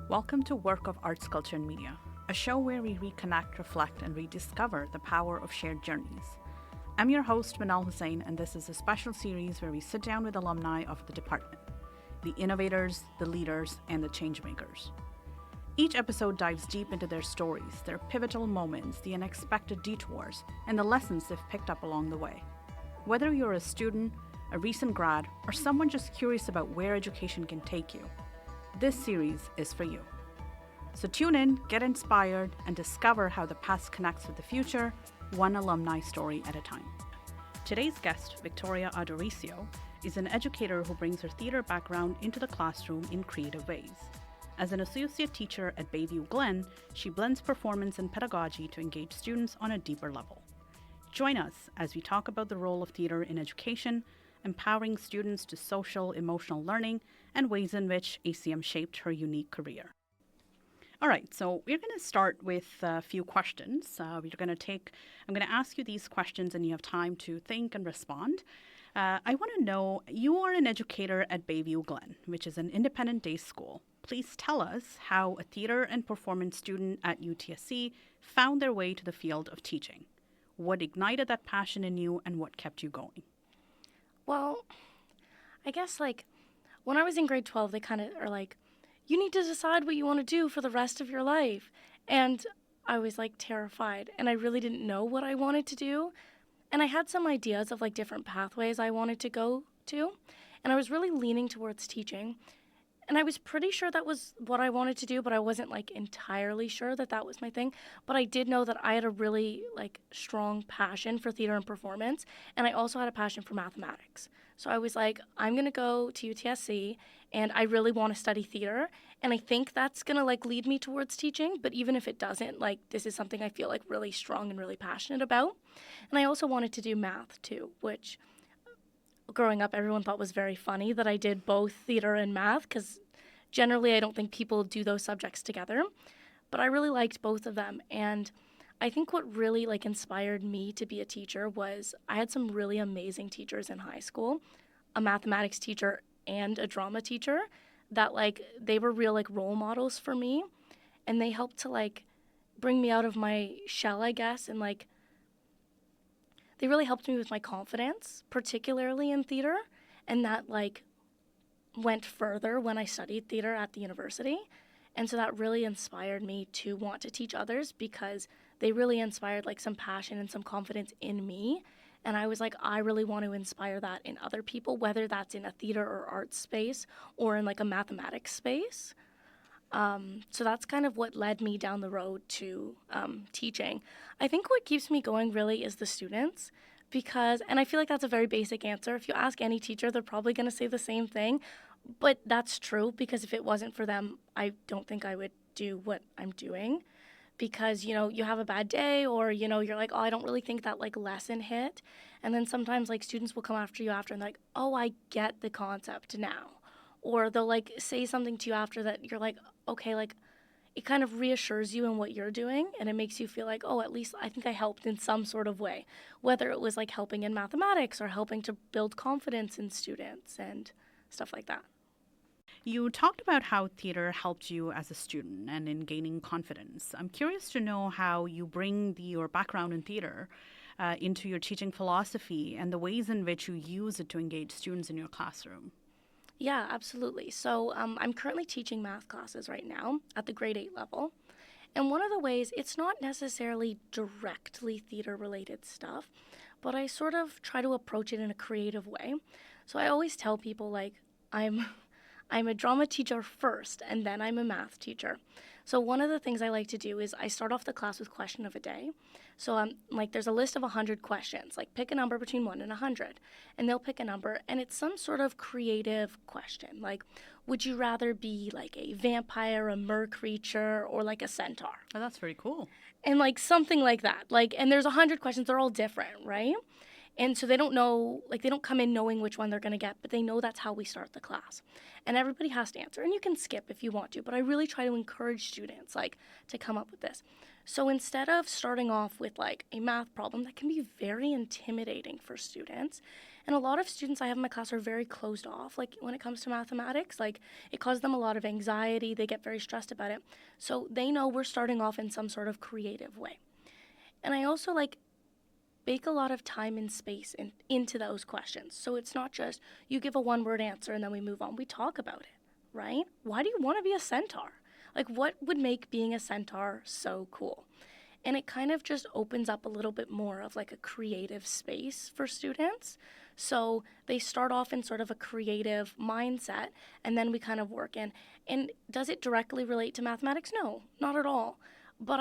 Welcome to Work of Arts, Culture and Media, a show where we reconnect, reflect, and rediscover the power of shared journeys. I'm your host, Manal Hussain, and this is a special series where we sit down with alumni of the department, the innovators, the leaders, and the changemakers. Each episode dives deep into their stories, their pivotal moments, the unexpected detours, and the lessons they've picked up along the way. Whether you're a student, a recent grad, or someone just curious about where education can take you, this series is for you. So tune in, get inspired, and discover how the past connects with the future, one alumni story at a time. Today's guest, Victoria Addorisio, is an educator who brings her theatre background into the classroom in creative ways. As an associate teacher at Bayview Glen, she blends performance and pedagogy to engage students on a deeper level. Join us as we talk about the role of theatre in education, empowering students to social, emotional learning, and ways in which ACM shaped her unique career. All right, so we're going to start with a few questions. I'm going to ask you these questions and you have time to think and respond. I want to know, you are an educator at Bayview Glen, which is an independent day school. Please tell us how a theatre and performance student at UTSC found their way to the field of teaching. What ignited that passion in you and what kept you going? Well, I guess when I was in grade 12, they kind of are like, you need to decide what you want to do for the rest of your life. And I was terrified and I really didn't know what I wanted to do. And I had some ideas of different pathways I wanted to go to. And I was really leaning towards teaching. And I was pretty sure that was what I wanted to do, but I wasn't entirely sure that that was my thing. But I did know that I had a really strong passion for theater and performance, and I also had a passion for mathematics. So I was like, I'm going to go to UTSC, and I really want to study theater, and I think that's going to lead me towards teaching, but even if it doesn't, this is something I feel really strong and really passionate about. And I also wanted to do math too, which growing up, everyone thought was very funny that I did both theater and math, because generally I don't think people do those subjects together. But I really liked both of them. And I think what really inspired me to be a teacher was I had some really amazing teachers in high school, a mathematics teacher and a drama teacher that they were real role models for me. And they helped to bring me out of my shell, I guess, and they really helped me with my confidence, particularly in theater, and that went further when I studied theater at the university. And so that really inspired me to want to teach others because they really inspired some passion and some confidence in me. And I was I really want to inspire that in other people, whether that's in a theater or arts space or in a mathematics space. So that's kind of what led me down the road to teaching. I think what keeps me going really is the students and I feel that's a very basic answer. If you ask any teacher, they're probably going to say the same thing, but that's true because if it wasn't for them, I don't think I would do what I'm doing because, you have a bad day or, you're oh, I don't really think that lesson hit. And then sometimes students will come after you after and they're oh, I get the concept now. Or they'll say something to you after that you're okay, it kind of reassures you in what you're doing and it makes you feel oh, at least I think I helped in some sort of way, whether it was helping in mathematics or helping to build confidence in students and stuff like that. You talked about how theatre helped you as a student and in gaining confidence. I'm curious to know how you bring your background in theatre into your teaching philosophy and the ways in which you use it to engage students in your classroom. Yeah, absolutely. So I'm currently teaching math classes right now at the grade 8 level. And one of the ways, it's not necessarily directly theater-related stuff, but I sort of try to approach it in a creative way. So I always tell people, I'm a drama teacher first, and then I'm a math teacher. So one of the things I like to do is I start off the class with question of a day. So there's a list of 100 questions, pick a number between 1 and 100, and they'll pick a number, and it's some sort of creative question, would you rather be a vampire, a mer creature, or a centaur? Oh, that's very cool. And something like that, and there's 100 questions, they're all different, right? And so they don't know, they don't come in knowing which one they're going to get, but they know that's how we start the class. And everybody has to answer. And you can skip if you want to, but I really try to encourage students, to come up with this. So instead of starting off with like a math problem that can be very intimidating for students, and a lot of students I have in my class are very closed off, like when it comes to mathematics, like it causes them a lot of anxiety, they get very stressed about it. So they know we're starting off in some sort of creative way. And I also like bake a lot of time and space into those questions. So it's not just you give a one word answer and then we move on. We talk about it, right? Why do you want to be a centaur? Like, what would make being a centaur so cool? And it kind of just opens up a little bit more of like a creative space for students. So they start off in sort of a creative mindset and then we kind of work in. And does it directly relate to mathematics? No, not at all. But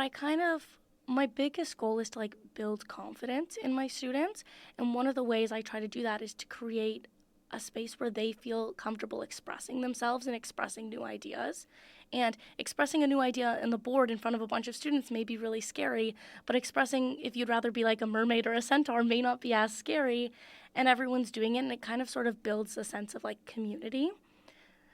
my biggest goal is to like build confidence in my students. And one of the ways I try to do that is to create a space where they feel comfortable expressing themselves and expressing new ideas. And expressing a new idea on the board in front of a bunch of students may be really scary, but expressing if you'd rather be like a mermaid or a centaur may not be as scary, and everyone's doing it, and it kind of sort of builds a sense of like community.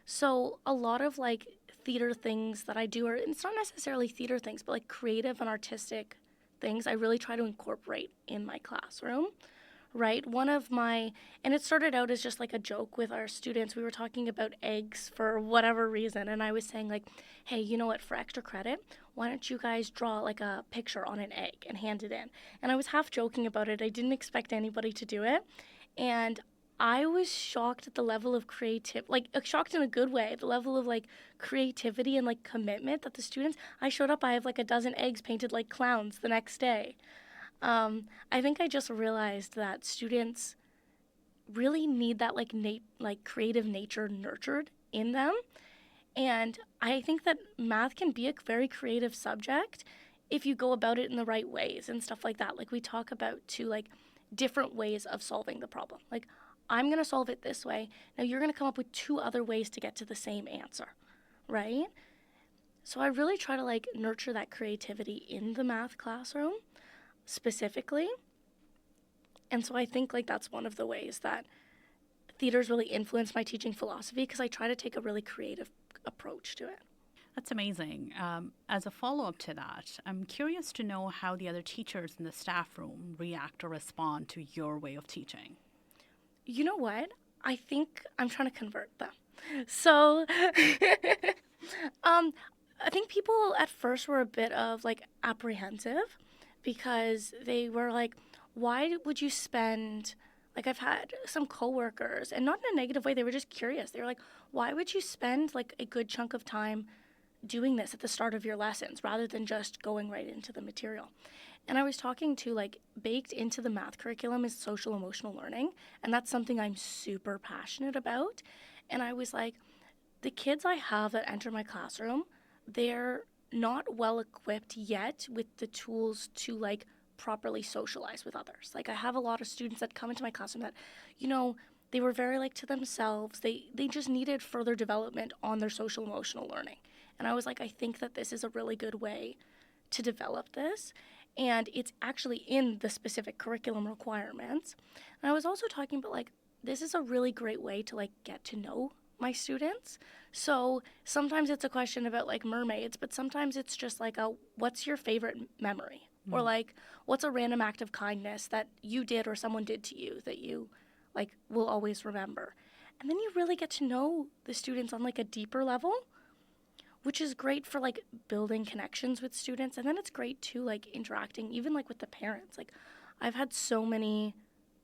So a lot of like theater things that I do, or it's not necessarily theater things, but like creative and artistic things, I really try to incorporate in my classroom. Right? And it started out as just like a joke with our students. We were talking about eggs for whatever reason. And I was saying, like, hey, you know what, for extra credit, why don't you guys draw like a picture on an egg and hand it in? And I was half joking about it. I didn't expect anybody to do it. And I was shocked at the level of shocked in a good way, the level of like creativity and like commitment that the students, I showed up, I have like a dozen eggs painted like clowns the next day. I think I just realized that students really need that like creative nature nurtured in them, and I think that math can be a very creative subject if you go about it in the right ways and stuff like that. Like we talk about too, like different ways of solving the problem. Like I'm gonna solve it this way. Now you're gonna come up with two other ways to get to the same answer, right? So I really try to like nurture that creativity in the math classroom specifically. And so I think like that's one of the ways that theater's really influenced my teaching philosophy, because I try to take a really creative approach to it. That's amazing. As a follow up to that, I'm curious to know how the other teachers in the staff room react or respond to your way of teaching. You know what? I think I'm trying to convert them. So I think people at first were a bit of like apprehensive, because they were like, why would you spend, like I've had some coworkers, and not in a negative way, they were just curious. They were like, why would you spend like a good chunk of time doing this at the start of your lessons rather than just going right into the material? And I was talking to, like, baked into the math curriculum is social emotional learning, and that's something I'm super passionate about. And I was like, the kids I have that enter my classroom, they're not well equipped yet with the tools to like properly socialize with others. Like I have a lot of students that come into my classroom that, they were very like to themselves. They just needed further development on their social emotional learning. And I was like, I think that this is a really good way to develop this. And it's actually in the specific curriculum requirements. And I was also talking about like, this is a really great way to like get to know my students. So sometimes it's a question about like mermaids, but sometimes it's just like what's your favorite memory? Or like, what's a random act of kindness that you did or someone did to you that you like will always remember? And then you really get to know the students on like a deeper level, which is great for like building connections with students. And then it's great too, like interacting even like with the parents. Like I've had so many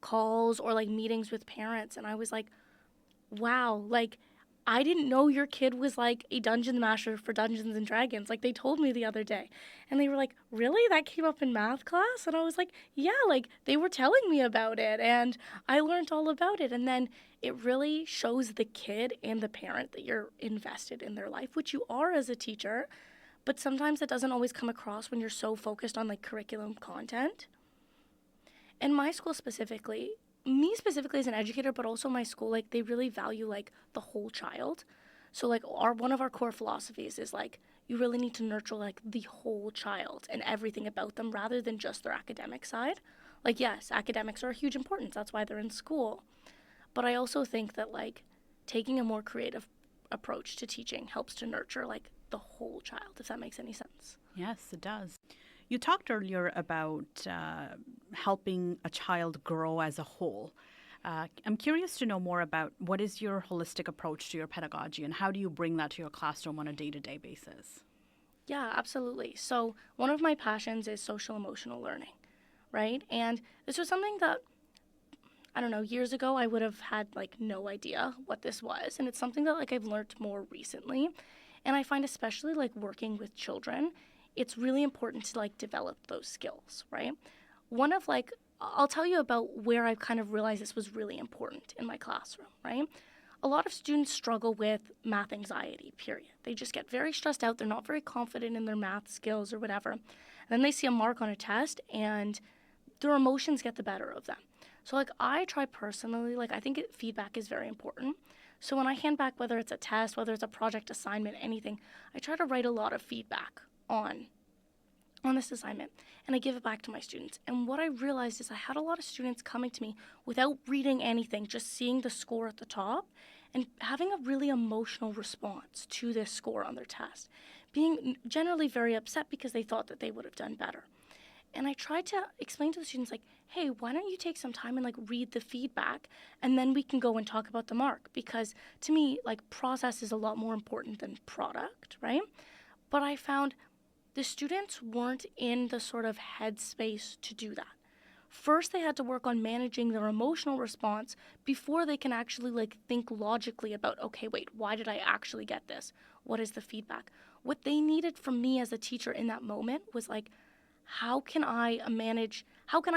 calls or like meetings with parents, and I was like, wow, like I didn't know your kid was like a dungeon master for Dungeons and Dragons. Like they told me the other day. And they were like, really? That came up in math class? And I was like, yeah, like they were telling me about it and I learned all about it. And then it really shows the kid and the parent that you're invested in their life, which you are as a teacher. But sometimes it doesn't always come across when you're so focused on like curriculum content. And my school specifically, me specifically as an educator, but also my school, like they really value like the whole child. So like one of our core philosophies is like you really need to nurture like the whole child and everything about them rather than just their academic side. Like yes, academics are a huge importance. That's why they're in school. But I also think that like taking a more creative approach to teaching helps to nurture like the whole child, if that makes any sense. Yes, it does. You talked earlier about helping a child grow as a whole. I'm curious to know more about what is your holistic approach to your pedagogy and how do you bring that to your classroom on a day-to-day basis? Yeah, absolutely. So, one of my passions is social emotional learning, right? And this was something that, I don't know, years ago I would have had like no idea what this was. And it's something that like I've learned more recently. And I find, especially like working with children, it's really important to like develop those skills, right? One of like, I'll tell you about where I've kind of realized this was really important in my classroom, right? A lot of students struggle with math anxiety, period. They just get very stressed out. They're not very confident in their math skills or whatever. And then they see a mark on a test and their emotions get the better of them. So, like, I try personally, like, I think feedback is very important. So, when I hand back, whether it's a test, whether it's a project assignment, anything, I try to write a lot of feedback on this assignment and I give it back to my students. And what I realized is I had a lot of students coming to me without reading anything, just seeing the score at the top and having a really emotional response to this score on their test, being generally very upset because they thought that they would have done better. And I tried to explain to the students, like, hey, why don't you take some time and like read the feedback and then we can go and talk about the mark? Because to me, like, process is a lot more important than product, right? But I found the students weren't in the sort of headspace to do that. First, they had to work on managing their emotional response before they can actually like think logically about, okay, wait, why did I actually get this? What is the feedback? What they needed from me as a teacher in that moment was like, how can I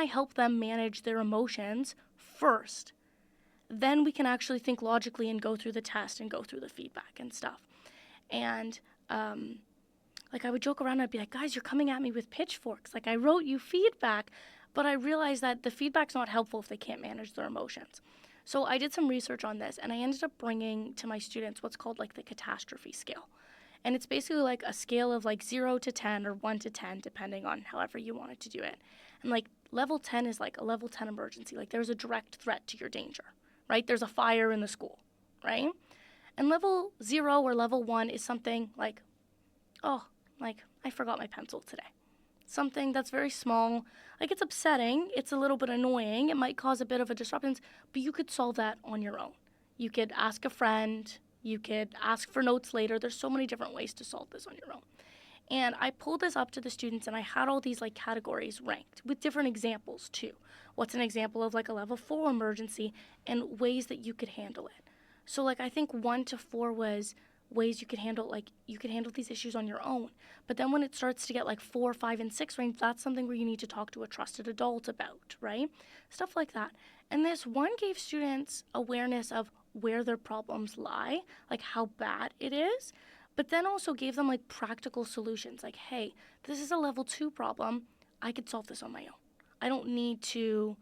help them manage their emotions first? Then we can actually think logically and go through the test and go through the feedback and stuff. And like, I would joke around and I'd be like, guys, you're coming at me with pitchforks. Like, I wrote you feedback, but I realized that the feedback's not helpful if they can't manage their emotions. So I did some research on this and I ended up bringing to my students what's called like the catastrophe scale. And it's basically like a scale of like 0 to 10 or 1 to 10, depending on however you wanted to do it. And like level 10 is like a level 10 emergency. Like there's a direct threat to your danger, right? There's a fire in the school, right? And level 0 or level 1 is something like, oh, like I forgot my pencil today. Something that's very small. Like it's upsetting. It's a little bit annoying. It might cause a bit of a disruption, but you could solve that on your own. You could ask a friend. You could ask for notes later. There's so many different ways to solve this on your own. And I pulled this up to the students and I had all these like categories ranked with different examples too. What's an example of like a level 4 emergency and ways that you could handle it. So like I think 1 to 4 was ways you could handle these issues on your own. But then when it starts to get like 4, 5, and 6 range, that's something where you need to talk to a trusted adult about, right? Stuff like that. And this one gave students awareness of where their problems lie, like how bad it is, but then also gave them like practical solutions. Like, hey, this is a level 2 problem. I could solve this on my own. I don't need to,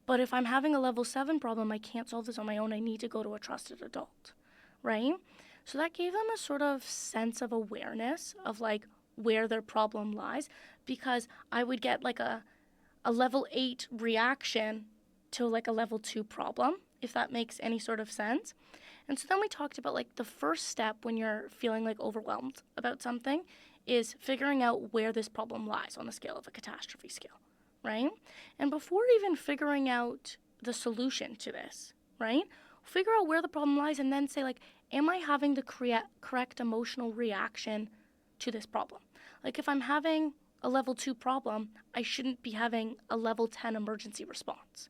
but if I'm having a level 7 problem, I can't solve this on my own. I need to go to a trusted adult, right? So that gave them a sort of sense of awareness of like where their problem lies, because I would get like a level 8 reaction to like a level 2 problem, if that makes any sort of sense. And so then we talked about like the first step when you're feeling like overwhelmed about something is figuring out where this problem lies on the scale of a catastrophe scale, right? And before even figuring out the solution to this, right? Figure out where the problem lies and then say like, am I having the correct emotional reaction to this problem? Like if I'm having a level 2 problem, I shouldn't be having a level 10 emergency response,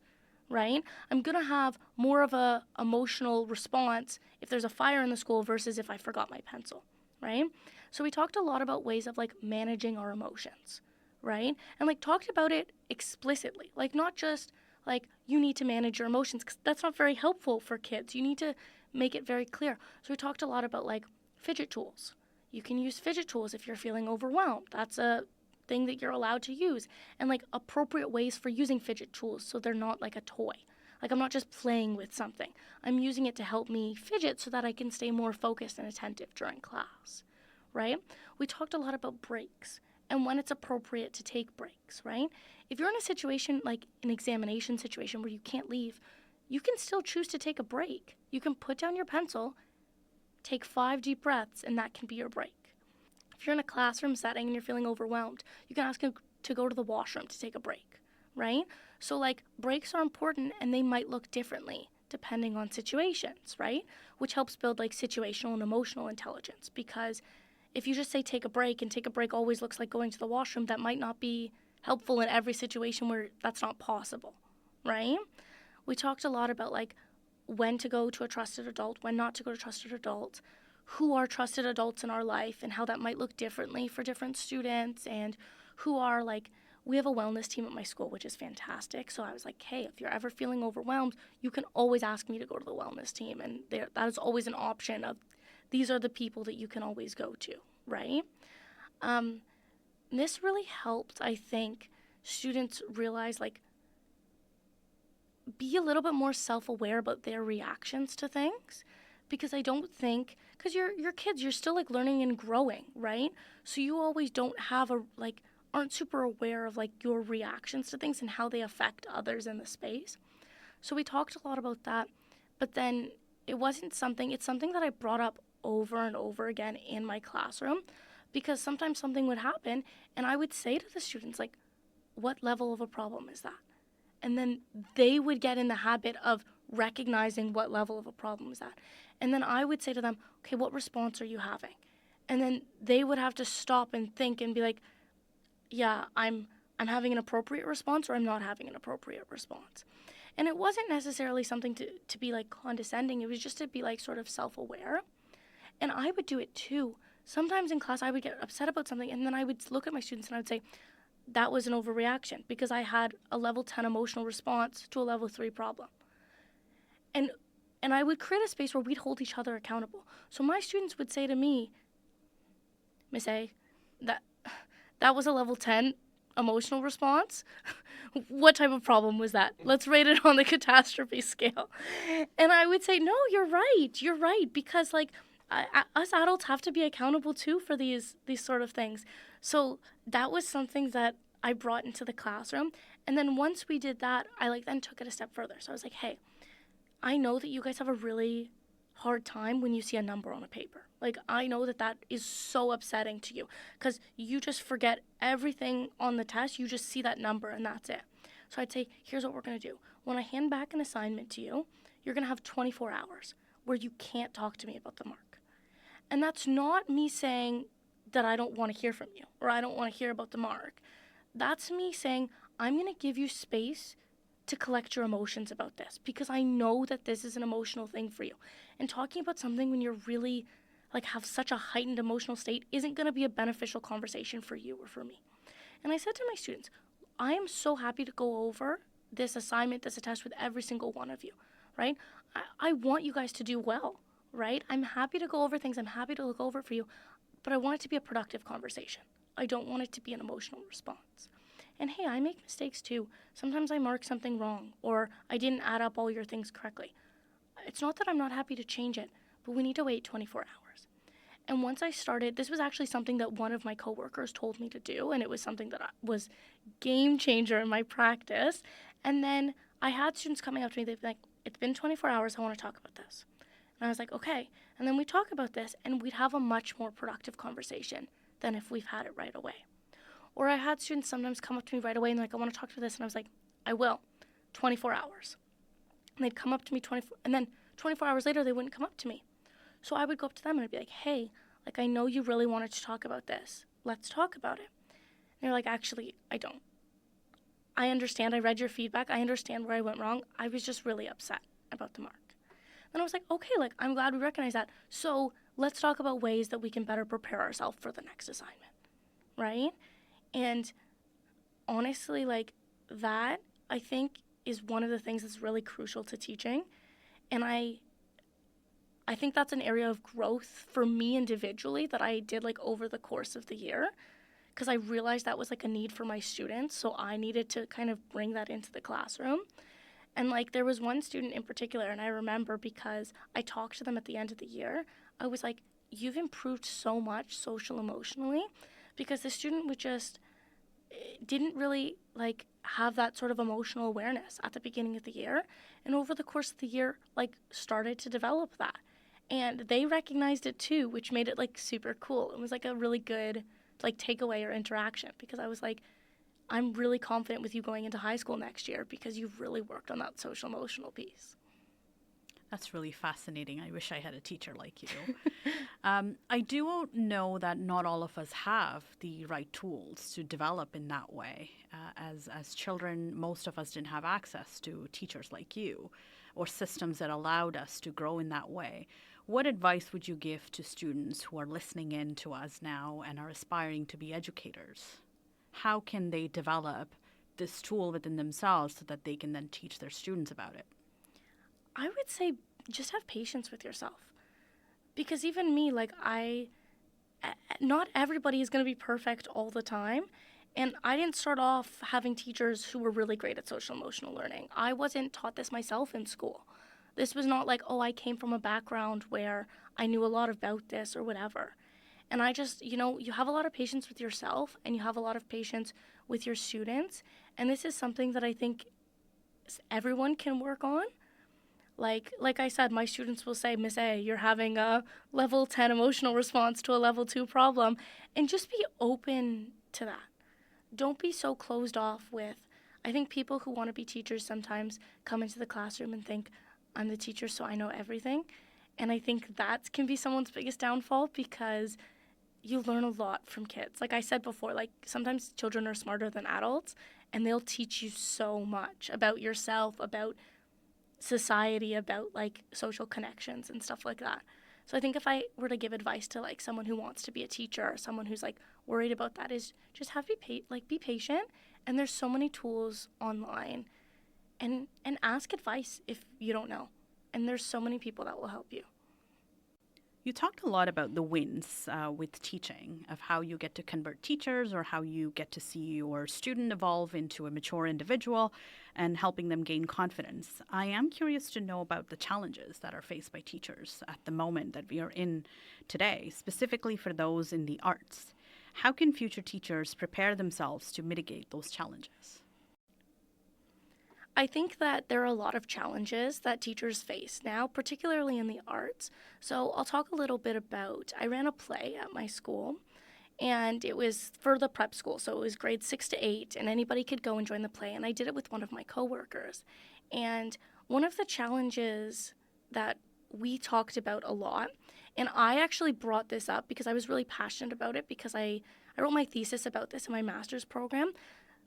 right? I'm going to have more of a emotional response if there's a fire in the school versus if I forgot my pencil, right? So we talked a lot about ways of like managing our emotions, right? And like talked about it explicitly, like not just like you need to manage your emotions, because that's not very helpful for kids. You need to make it very clear. So we talked a lot about like fidget tools. You can use fidget tools if you're feeling overwhelmed. That's a thing that you're allowed to use. And like appropriate ways for using fidget tools so they're not like a toy. Like I'm not just playing with something. I'm using it to help me fidget so that I can stay more focused and attentive during class, right? We talked a lot about breaks and when it's appropriate to take breaks, right? If you're in a situation like an examination situation where you can't leave, you can still choose to take a break. You can put down your pencil, take 5 deep breaths, and that can be your break. If you're in a classroom setting and you're feeling overwhelmed, you can ask a to go to the washroom to take a break, right? So like breaks are important and they might look differently depending on situations, right? Which helps build like situational and emotional intelligence, because if you just say take a break and take a break always looks like going to the washroom, that might not be helpful in every situation where that's not possible, right? We talked a lot about like when to go to a trusted adult, when not to go to trusted adults, who are trusted adults in our life and how that might look differently for different students, and who are like, we have a wellness team at my school, which is fantastic. So I was like, hey, if you're ever feeling overwhelmed, you can always ask me to go to the wellness team. And that is always an option of these are the people that you can always go to, right? This really helped, I think, students realize like be a little bit more self-aware about their reactions to things, because I don't think, because you're kids, you're still like learning and growing, right? So you always don't have aren't super aware of like your reactions to things and how they affect others in the space. So we talked a lot about that, but then it's something that I brought up over and over again in my classroom, because sometimes something would happen and I would say to the students like, what level of a problem is that? And then they would get in the habit of recognizing what level of a problem is that. And then I would say to them, okay, what response are you having? And then they would have to stop and think and be like, yeah, I'm having an appropriate response, or I'm not having an appropriate response. And it wasn't necessarily something to be like condescending. It was just to be like sort of self-aware. And I would do it too. Sometimes in class I would get upset about something, and then I would look at my students and I would say, that was an overreaction because I had a level 10 emotional response to a level 3 problem. And I would create a space where we'd hold each other accountable. So my students would say to me, Miss A, that was a level 10 emotional response. What type of problem was that? Let's rate it on the catastrophe scale. And I would say, no, you're right, because like us adults have to be accountable too for these sort of things. So that was something that I brought into the classroom. And then once we did that, I then took it a step further. So I was like, hey, I know that you guys have a really hard time when you see a number on a paper. Like, I know that is so upsetting to you because you just forget everything on the test. You just see that number and that's it. So I'd say, here's what we're going to do. When I hand back an assignment to you, you're going to have 24 hours where you can't talk to me about the mark. And that's not me saying that I don't want to hear from you or I don't want to hear about the mark. That's me saying, I'm going to give you space to collect your emotions about this because I know that this is an emotional thing for you. And talking about something when you're really have such a heightened emotional state isn't going to be a beneficial conversation for you or for me. And I said to my students, I am so happy to go over this assignment, this test with every single one of you, right? I want you guys to do well, right? I'm happy to go over things. I'm happy to look over for you, but I want it to be a productive conversation. I don't want it to be an emotional response. And hey, I make mistakes too. Sometimes I mark something wrong or I didn't add up all your things correctly. It's not that I'm not happy to change it, but we need to wait 24 hours. And once I started, this was actually something that one of my coworkers told me to do, and it was something that was game changer in my practice. And then I had students coming up to me, they'd be like, it's been 24 hours, I want to talk about this. And I was like, okay. And then we talk about this, and we'd have a much more productive conversation than if we've had it right away. Or I had students sometimes come up to me right away and I want to talk to this. And I was like, I will. 24 hours. And they'd come up to me 24, and then 24 hours later, they wouldn't come up to me. So I would go up to them and I'd be like, hey, I know you really wanted to talk about this. Let's talk about it. And they're like, actually, I don't. I understand. I read your feedback. I understand where I went wrong. I was just really upset about the mark. Then I was like, okay, I'm glad we recognize that. So let's talk about ways that we can better prepare ourselves for the next assignment, right? And honestly, that, I think, is one of the things that's really crucial to teaching. And I think that's an area of growth for me individually that I did, over the course of the year, because I realized that was, a need for my students, so I needed to kind of bring that into the classroom. And, there was one student in particular, and I remember because I talked to them at the end of the year, I was like, you've improved so much social-emotionally, because the student would just didn't really have that sort of emotional awareness at the beginning of the year, and over the course of the year started to develop that, and they recognized it too, which made it super cool. It was a really good takeaway or interaction, because I was like, I'm really confident with you going into high school next year because you've really worked on that social emotional piece. That's really fascinating. I wish I had a teacher like you. I do know that not all of us have the right tools to develop in that way. As children, most of us didn't have access to teachers like you or systems that allowed us to grow in that way. What advice would you give to students who are listening in to us now and are aspiring to be educators? How can they develop this tool within themselves so that they can then teach their students about it? I would say just have patience with yourself. Because even me, like, not everybody is going to be perfect all the time. And I didn't start off having teachers who were really great at social emotional learning. I wasn't taught this myself in school. This was not like, oh, I came from a background where I knew a lot about this or whatever. And I just, you have a lot of patience with yourself and you have a lot of patience with your students. And this is something that I think everyone can work on. Like I said, my students will say, Miss A, you're having a level 10 emotional response to a level 2 problem. And just be open to that. Don't be so closed off with, I think people who want to be teachers sometimes come into the classroom and think, I'm the teacher, so I know everything. And I think that can be someone's biggest downfall because you learn a lot from kids. Like I said before, like sometimes children are smarter than adults and they'll teach you so much about yourself, about society, about like social connections and stuff like that. So I think if I were to give advice to like someone who wants to be a teacher or someone who's like worried about that is just be patient, and there's so many tools online, and ask advice if you don't know. And there's so many people that will help you. You talked a lot about the wins with teaching, of how you get to convert teachers or how you get to see your student evolve into a mature individual and helping them gain confidence. I am curious to know about the challenges that are faced by teachers at the moment that we are in today, specifically for those in the arts. How can future teachers prepare themselves to mitigate those challenges? I think that there are a lot of challenges that teachers face now, particularly in the arts. So I'll talk a little bit about, I ran a play at my school, and it was for the prep school. So it was grades 6 to 8, and anybody could go and join the play. And I did it with one of my coworkers. And one of the challenges that we talked about a lot, and I actually brought this up because I was really passionate about it because I wrote my thesis about this in my master's program,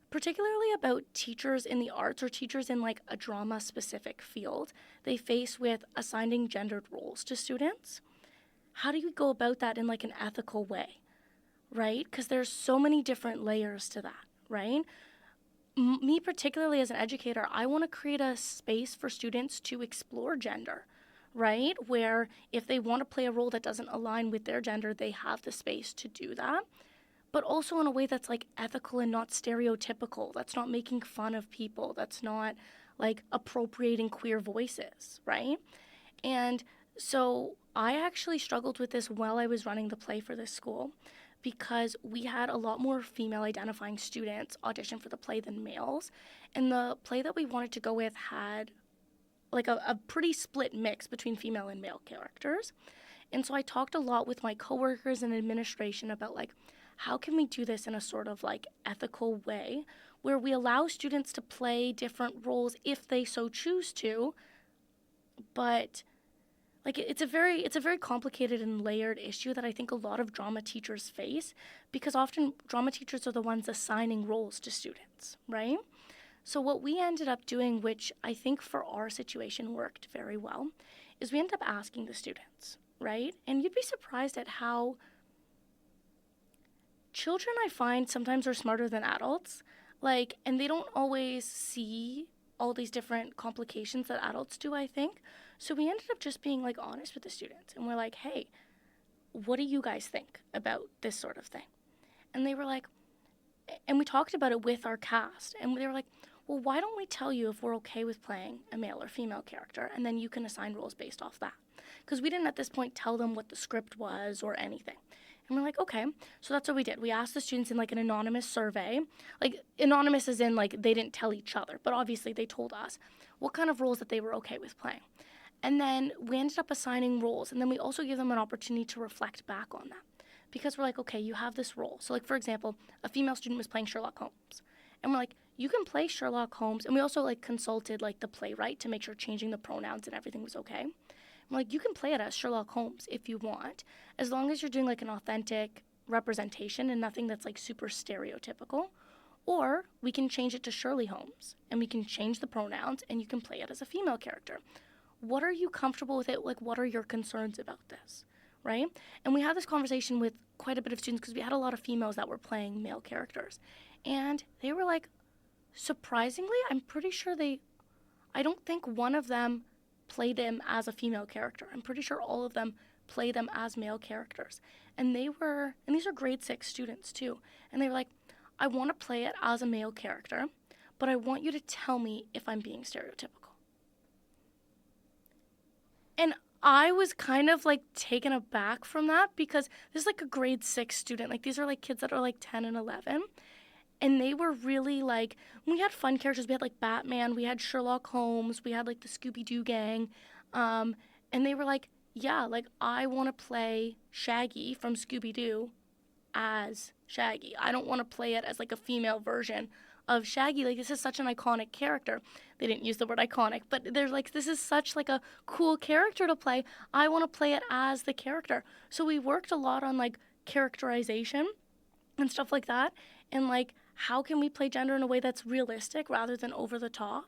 particularly about teachers in the arts or teachers in like a drama specific field they face with assigning gendered roles to students. How do you go about that in like an ethical way, right? Because there's so many different layers to that, right? Me particularly as an educator, I want to create a space for students to explore gender, right? Where if they want to play a role that doesn't align with their gender, they have the space to do that, but also in a way that's like ethical and not stereotypical. That's not making fun of people. That's not like appropriating queer voices, right? And so I actually struggled with this while I was running the play for this school because we had a lot more female identifying students audition for the play than males. And the play that we wanted to go with had like a pretty split mix between female and male characters. And so I talked a lot with my coworkers and administration about like, how can we do this in a sort of like ethical way where we allow students to play different roles if they so choose to, but like it's a very complicated and layered issue that I think a lot of drama teachers face because often drama teachers are the ones assigning roles to students, right? So what we ended up doing, which I think for our situation worked very well, is we ended up asking the students, right? And you'd be surprised at how children, I find, sometimes are smarter than adults, like, and they don't always see all these different complications that adults do, I think. So we ended up just being like honest with the students, and we're like, hey, what do you guys think about this sort of thing? And they were like, and we talked about it with our cast, and they were like, well, why don't we tell you if we're okay with playing a male or female character, and then you can assign roles based off that? Because we didn't at this point tell them what the script was or anything. And we're like, okay. So that's what we did. We asked the students in like an anonymous survey, like anonymous as in like they didn't tell each other, but obviously they told us what kind of roles that they were okay with playing. And then we ended up assigning roles, and then we also gave them an opportunity to reflect back on that. Because we're like, okay, you have this role. So like, for example, a female student was playing Sherlock Holmes. And we're like, you can play Sherlock Holmes. And we also like consulted like the playwright to make sure changing the pronouns and everything was okay. I'm like, you can play it as Sherlock Holmes if you want, as long as you're doing like an authentic representation and nothing that's like super stereotypical. Or we can change it to Shirley Holmes and we can change the pronouns and you can play it as a female character. What are you comfortable with it? Like, what are your concerns about this? Right? And we had this conversation with quite a bit of students because we had a lot of females that were playing male characters. And they were like, surprisingly, I'm pretty sure I don't think one of them played him as a female character. I'm pretty sure all of them play them as male characters. And these are grade 6 students too. And they were like, I want to play it as a male character, but I want you to tell me if I'm being stereotypical. And I was kind of like taken aback from that because this is like a grade 6 student. Like these are like kids that are like 10 and 11. And they were really like, we had fun characters. We had like Batman, we had Sherlock Holmes, we had like the Scooby-Doo gang. And they were like, yeah, like I want to play Shaggy from Scooby-Doo as Shaggy. I don't want to play it as like a female version of Shaggy. Like this is such an iconic character. They didn't use the word iconic, but they're like, this is such like a cool character to play. I want to play it as the character. So we worked a lot on like characterization and stuff like that. And like, how can we play gender in a way that's realistic rather than over the top?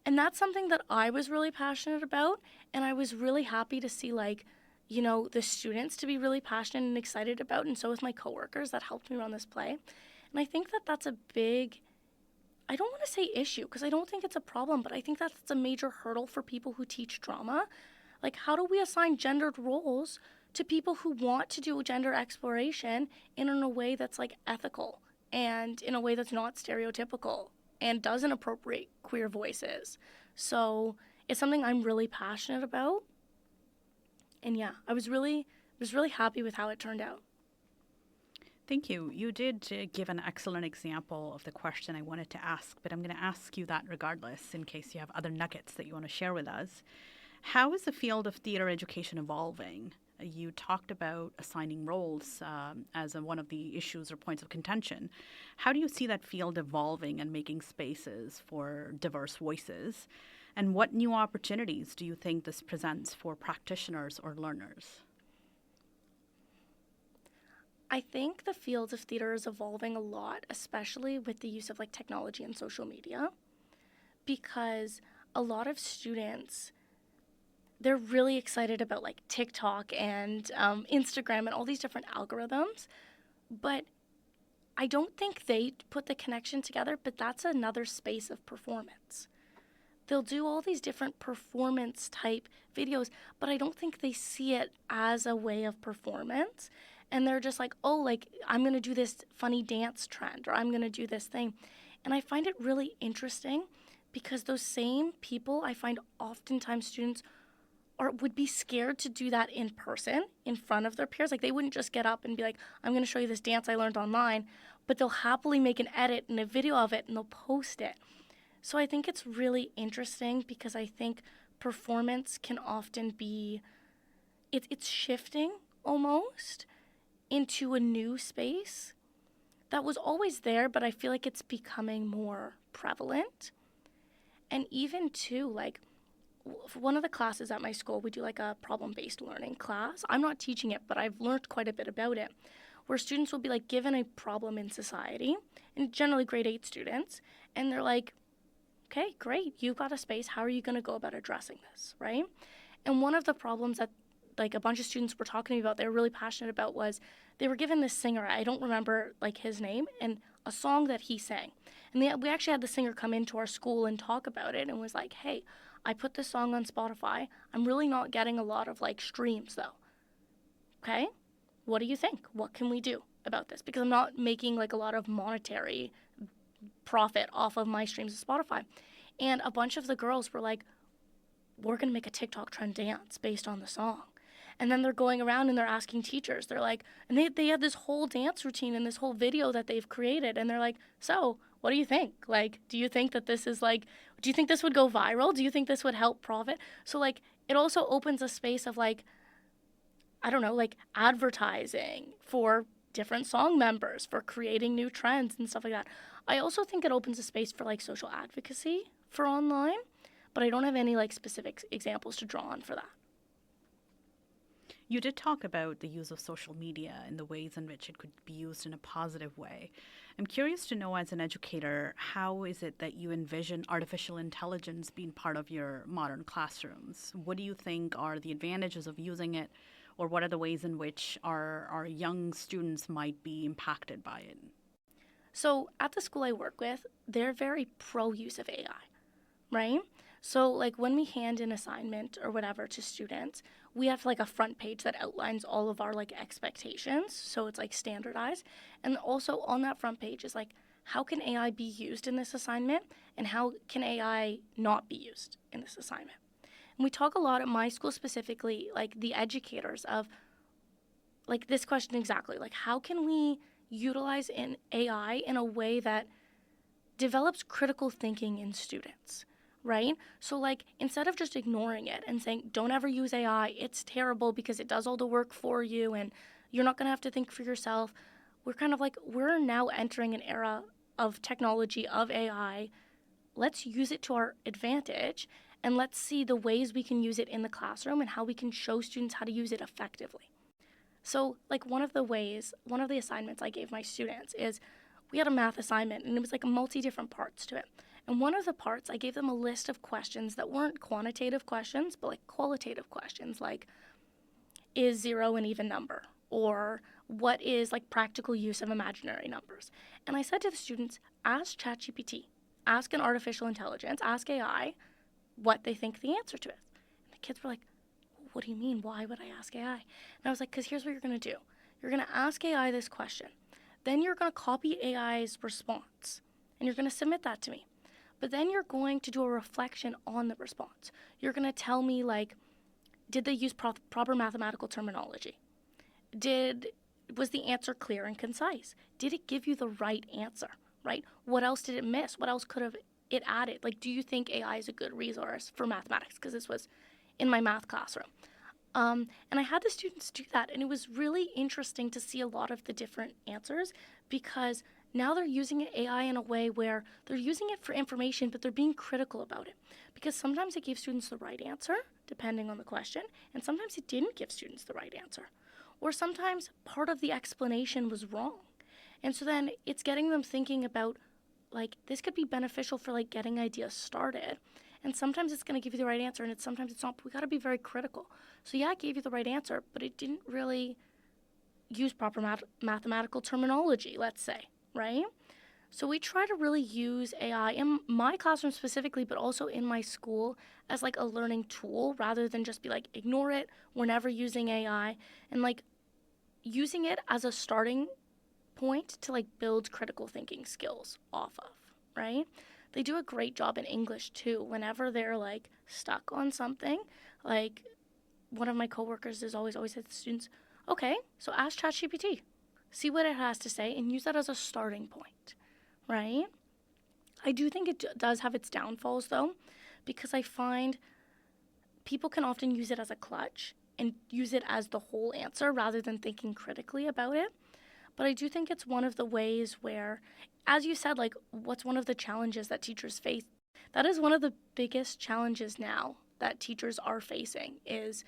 And that's something that I was really passionate about. And I was really happy to see like, you know, the students to be really passionate and excited about, and so with my coworkers that helped me run this play. And I think that that's a big, I don't want to say issue because I don't think it's a problem, but I think that's a major hurdle for people who teach drama. Like, how do we assign gendered roles to people who want to do gender exploration in a way that's like ethical and in a way that's not stereotypical and doesn't appropriate queer voices? So it's something I'm really passionate about. And yeah, I was really happy with how it turned out. Thank you. You did give an excellent example of the question I wanted to ask, but I'm going to ask you that regardless in case you have other nuggets that you want to share with us. How is the field of theater education evolving? You talked about assigning roles as one of the issues or points of contention. How do you see that field evolving and making spaces for diverse voices? And what new opportunities do you think this presents for practitioners or learners? I think the field of theater is evolving a lot, especially with the use of like technology and social media, because a lot of students, they're really excited about like TikTok and Instagram and all these different algorithms, but I don't think they put the connection together, but that's another space of performance. They'll do all these different performance type videos, but I don't think they see it as a way of performance. And they're just like, oh, like, I'm going to do this funny dance trend, or I'm going to do this thing. And I find it really interesting because those same people, I find oftentimes students would be scared to do that in person in front of their peers. Like, they wouldn't just get up and be like, I'm going to show you this dance I learned online, but they'll happily make an edit and a video of it and they'll post it. So I think it's really interesting because I think performance can often be, it's shifting almost into a new space that was always there, but I feel like it's becoming more prevalent. And even too, like, one of the classes at my school, we do like a problem-based learning class. I'm not teaching it, but I've learned quite a bit about it, where students will be like given a problem in society, and generally grade 8 students, and they're like, okay, great, you've got a space. How are you going to go about addressing this, right? And one of the problems that like a bunch of students were talking to me about, they were really passionate about, was they were given this singer, I don't remember like his name, and a song that he sang. And we actually had the singer come into our school and talk about it and was like, hey, I put this song on Spotify. I'm really not getting a lot of like streams though. Okay, what do you think? What can we do about this? Because I'm not making like a lot of monetary profit off of my streams of Spotify. And a bunch of the girls were like, we're going to make a TikTok trend dance based on the song. And then they're going around and they're asking teachers. They're like, and they have this whole dance routine and this whole video that they've created. And they're like, so what do you think? Like, do you think that this is like, do you think this would go viral? Do you think this would help profit? So like, it also opens a space of like, I don't know, like advertising for different song members, for creating new trends and stuff like that. I also think it opens a space for like social advocacy for online, but I don't have any like specific examples to draw on for that. You did talk about the use of social media and the ways in which it could be used in a positive way. I'm curious to know, as an educator, how is it that you envision artificial intelligence being part of your modern classrooms? What do you think are the advantages of using it, or what are the ways in which our young students might be impacted by it? So at the school I work with, they're very pro use of AI, right? So like when we hand an assignment or whatever to students, we have like a front page that outlines all of our like expectations, so it's like standardized. And also on that front page is like how can AI be used in this assignment and how can AI not be used in this assignment. And we talk a lot at my school specifically, like the educators of like this question exactly, like how can we utilize an AI in a way that develops critical thinking in students, right? So, like, instead of just ignoring it and saying, don't ever use AI, it's terrible because it does all the work for you and you're not going to have to think for yourself, we're kind of like, we're now entering an era of technology, of AI. Let's use it to our advantage and let's see the ways we can use it in the classroom and how we can show students how to use it effectively. So, like, one of the assignments I gave my students is we had a math assignment and it was like multi different parts to it. And one of the parts, I gave them a list of questions that weren't quantitative questions, but like qualitative questions, like, is zero an even number? Or what is like practical use of imaginary numbers? And I said to the students, ask ChatGPT, ask an artificial intelligence, ask AI what they think the answer to is. And the kids were like, what do you mean? Why would I ask AI? And I was like, because here's what you're going to do. You're going to ask AI this question. Then you're going to copy AI's response and you're going to submit that to me. But then you're going to do a reflection on the response. You're going to tell me, like, did they use proper mathematical terminology? Was the answer clear and concise? Did it give you the right answer, right? What else did it miss? What else could have it added? Like, do you think AI is a good resource for mathematics? Because this was in my math classroom. And I had the students do that, and it was really interesting to see a lot of the different answers because now they're using AI in a way where they're using it for information, but they're being critical about it. Because sometimes it gave students the right answer, depending on the question, and sometimes it didn't give students the right answer. Or sometimes part of the explanation was wrong. And so then it's getting them thinking about, like, this could be beneficial for, like, getting ideas started. And sometimes it's going to give you the right answer, and sometimes it's not. But we got to be very critical. So yeah, it gave you the right answer, but it didn't really use proper mathematical terminology, let's say, right? So we try to really use AI in my classroom specifically, but also in my school as like a learning tool rather than just be like, ignore it, we're never using AI, and like using it as a starting point to like build critical thinking skills off of, right? They do a great job in English too. Whenever they're like stuck on something, like one of my coworkers is always said to students, okay, so ask ChatGPT, see what it has to say, and use that as a starting point, right? I do think it does have its downfalls though, because I find people can often use it as a clutch and use it as the whole answer rather than thinking critically about it. But I do think it's one of the ways where, as you said, like, what's one of the challenges that teachers face? That is one of the biggest challenges now that teachers are facing is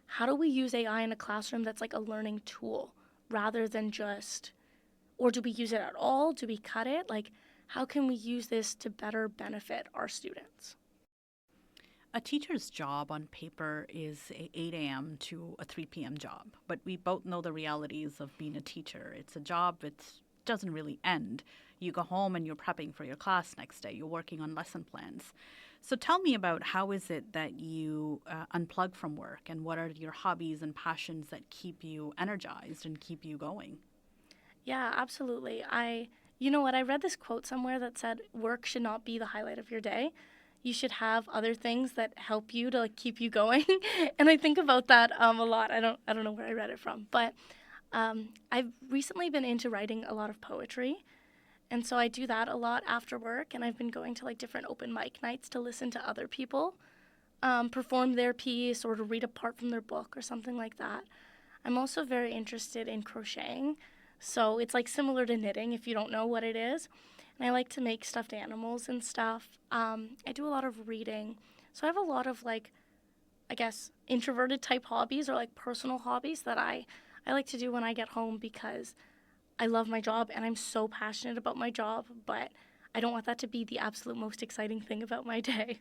how do we use AI in a classroom that's like a learning tool rather than just, or do we use it at all? Do we cut it? Like, how can we use this to better benefit our students? A teacher's job on paper is a 8 a.m. to a 3 p.m. job, but we both know the realities of being a teacher. It's a job that doesn't really end. You go home and you're prepping for your class next day. You're working on lesson plans. So tell me about how is it that you unplug from work, and what are your hobbies and passions that keep you energized and keep you going? Yeah, absolutely. You know what, I read this quote somewhere that said, work should not be the highlight of your day. You should have other things that help you to like keep you going. And I think about that a lot. I don't know where I read it from, but I've recently been into writing a lot of poetry. And so I do that a lot after work, and I've been going to like different open mic nights to listen to other people perform their piece or to read a part from their book or something like that. I'm also very interested in crocheting. So it's like similar to knitting if you don't know what it is. and I like to make stuffed animals and stuff. I do a lot of reading. So I have a lot of I guess, introverted type hobbies or personal hobbies that I like to do when I get home because I love my job and I'm so passionate about my job, but I don't want that to be the absolute most exciting thing about my day.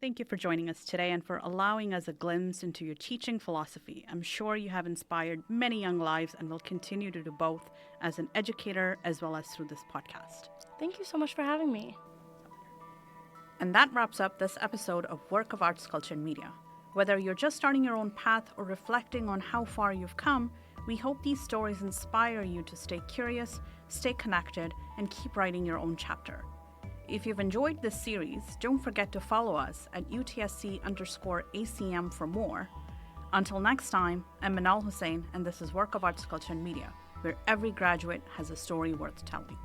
Thank you for joining us today and for allowing us a glimpse into your teaching philosophy. I'm sure you have inspired many young lives and will continue to do both as an educator as well as through this podcast. Thank you so much for having me. And that wraps up this episode of Work of Arts, Culture and Media. Whether you're just starting your own path or reflecting on how far you've come, we hope these stories inspire you to stay curious, stay connected, and keep writing your own chapter. If you've enjoyed this series, don't forget to follow us at UTSC_ACM for more. Until next time, I'm Manal Hussain, and this is Work of Arts, Culture and Media, where every graduate has a story worth telling.